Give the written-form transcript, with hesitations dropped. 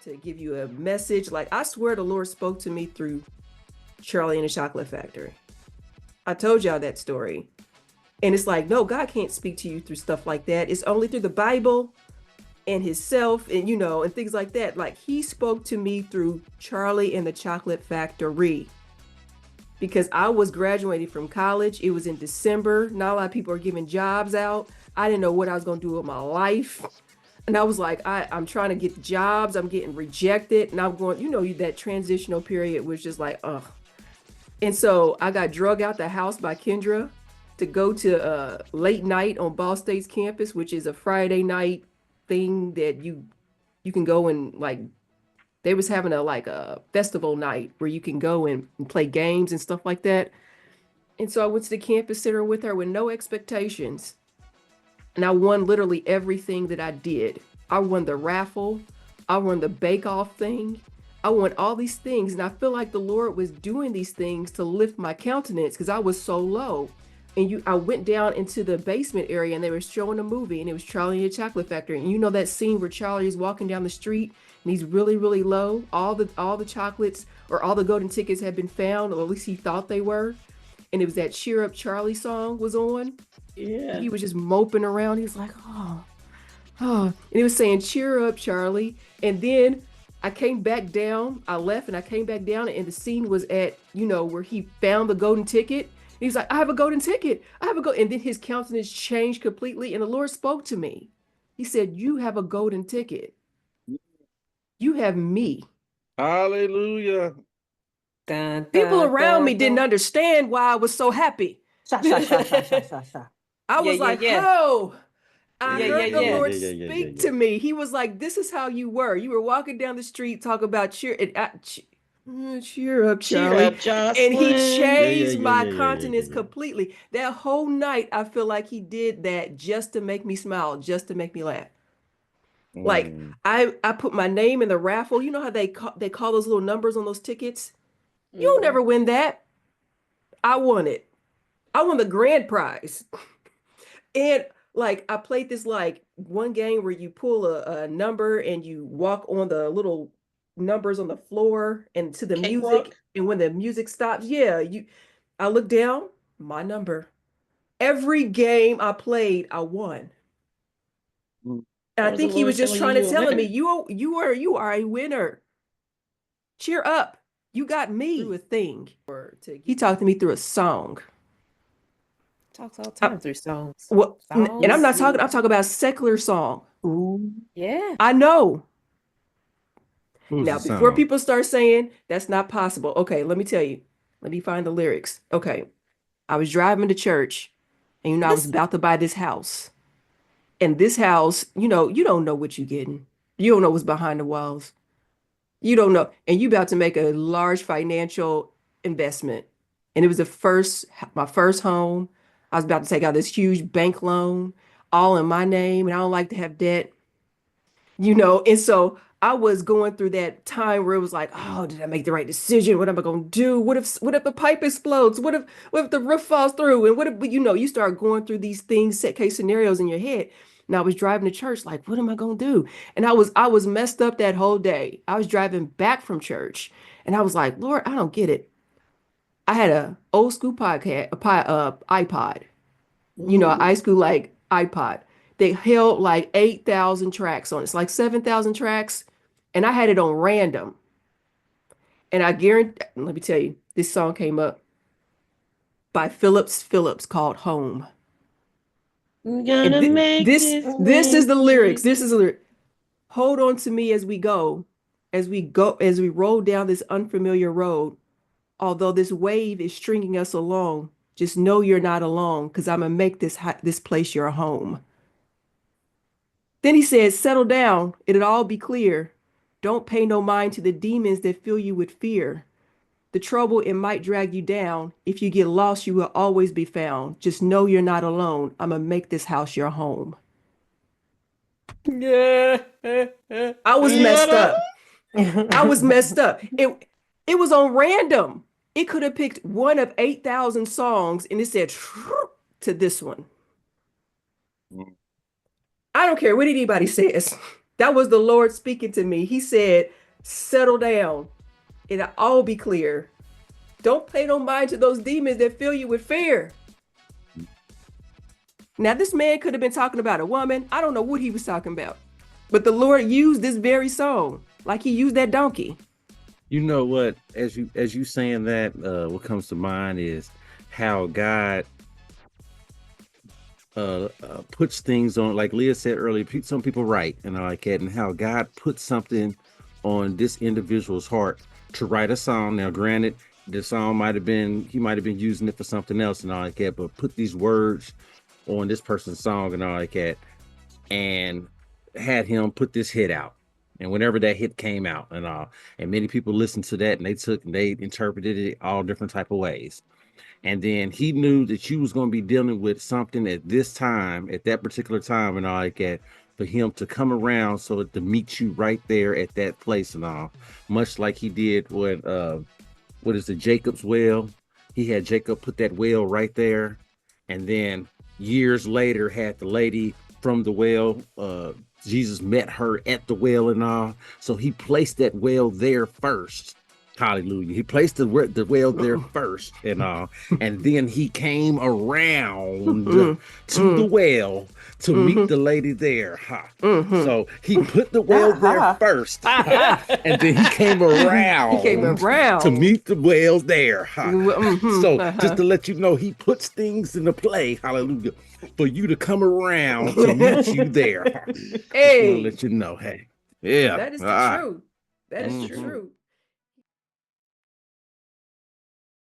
to give you a message. Like, I swear the Lord spoke to me through Charlie and the Chocolate Factory. I told y'all that story. And it's like, no, God can't speak to you through stuff like that. It's only through the Bible and himself and, and things like that. Like, he spoke to me through Charlie and the Chocolate Factory because I was graduating from college. It was in December. Not a lot of people are giving jobs out. I didn't know what I was going to do with my life. And I was like, I'm trying to get jobs. I'm getting rejected. And I'm going, that transitional period was just like, ugh. And so I got drug out the house by Kendra to go to late night on Ball State's campus, which is a Friday night thing that you can go and like, they was having a festival night where you can go and play games and stuff like that. And so I went to the campus center with her with no expectations. And I won literally everything that I did. I won the raffle. I won the bake-off thing. I won all these things. And I feel like the Lord was doing these things to lift my countenance because I was so low. And I went down into the basement area and they were showing a movie and it was Charlie and the Chocolate Factory. And you know that scene where Charlie is walking down the street and he's really, really low. All the chocolates or all the golden tickets had been found, or at least he thought they were. And it was that Cheer Up Charlie song was on. Yeah. He was just moping around. He was like, oh. And he was saying, cheer up, Charlie. And then I came back down. I left and I came back down and the scene was at, where he found the golden ticket. And he's like, I have a golden ticket. And then his countenance changed completely. And the Lord spoke to me. He said, you have a golden ticket. You have me. Hallelujah. Dun, People dun, around dun, me didn't dun. understand why I was so happy. Sha, sha, sha, sha, sha, sha, sha. I was like, oh, I heard the Lord speak to me. He was like, this is how you were. You were walking down the street, talk about cheer up, Charlie. Cheer up, And he changed my yeah. countenance completely. That whole night, I feel like he did that just to make me smile, just to make me laugh. Like, I put my name in the raffle. You know how they call those little numbers on those tickets? You'll never win that. I won it. I won the grand prize. And like, I played this like one game where you pull a number and you walk on the little numbers on the floor and to the music. And when the music stops, I look down, my number. Every game I played, I won. And I think he was just trying to tell me, you are a winner. Cheer up. You got me through a thing. He talked to me through a song. Talks all the time through songs. Well, and I'm talking about a secular song. Ooh, yeah. I know. Who's now, before people start saying that's not possible, okay, let me tell you. Let me find the lyrics. Okay. I was driving to church and, I was about to buy this house. And this house, you don't know what you're getting. You don't know what's behind the walls. You don't know. And you about to make a large financial investment. And it was my first home. I was about to take out this huge bank loan, all in my name. And I don't like to have debt, And so I was going through that time where it was like, oh, did I make the right decision? What am I going to do? What if the pipe explodes? What if the roof falls through? And what if, you start going through these things, set case scenarios in your head. And I was driving to church, like, what am I going to do? And I was messed up that whole day. I was driving back from church and I was like, Lord, I don't get it. I had a old school iPod, an high school like iPod. They held like 8,000 tracks on it. It's like 7,000 tracks. And I had it on random. And I guarantee, let me tell you, this song came up by Phillips called Home. This is the lyrics. This is the lyric. Hold on to me as we roll down this unfamiliar road. Although this wave is stringing us along, just know you're not alone because I'm going to make this place your home. Then he says, settle down. It'll all be clear. Don't pay no mind to the demons that fill you with fear. The trouble, it might drag you down. If you get lost, you will always be found. Just know you're not alone. I'm going to make this house your home. Yeah. I was messed up. I was messed up. It was on random. It could have picked one of 8,000 songs and it said to this one. I don't care what anybody says. That was the Lord speaking to me. He said, settle down. It'll all be clear. Don't pay no mind to those demons that fill you with fear. Now, this man could have been talking about a woman. I don't know what he was talking about. But the Lord used this very song, like he used that donkey. You know what? As you saying that, what comes to mind is how God puts things on, like Leah said earlier, some people write and I like that, and how God put something on this individual's heart to write a song. Now, granted, the song he might have been using it for something else and all like that, but put these words on this person's song and all like that, and had him put this hit out. And whenever that hit came out and all, and many people listened to that and they interpreted it all different type of ways. And then he knew that you was going to be dealing with something at this time, at that particular time and all like that, for him to come around so to meet you right there at that place and all, much like he did with, what is the Jacob's well? He had Jacob put that well right there. And then years later had the lady from the well, Jesus met her at the well and all. So he placed that well there first. Hallelujah. He placed the well there first and all. And then he came around to the well to meet the lady there. So he put the well there first. And then he came around. To meet the well there. So just to let you know, he puts things into play. Hallelujah. For you to come around to meet you there. Hey. Just to let you know, hey. Yeah. That is the truth. That is true.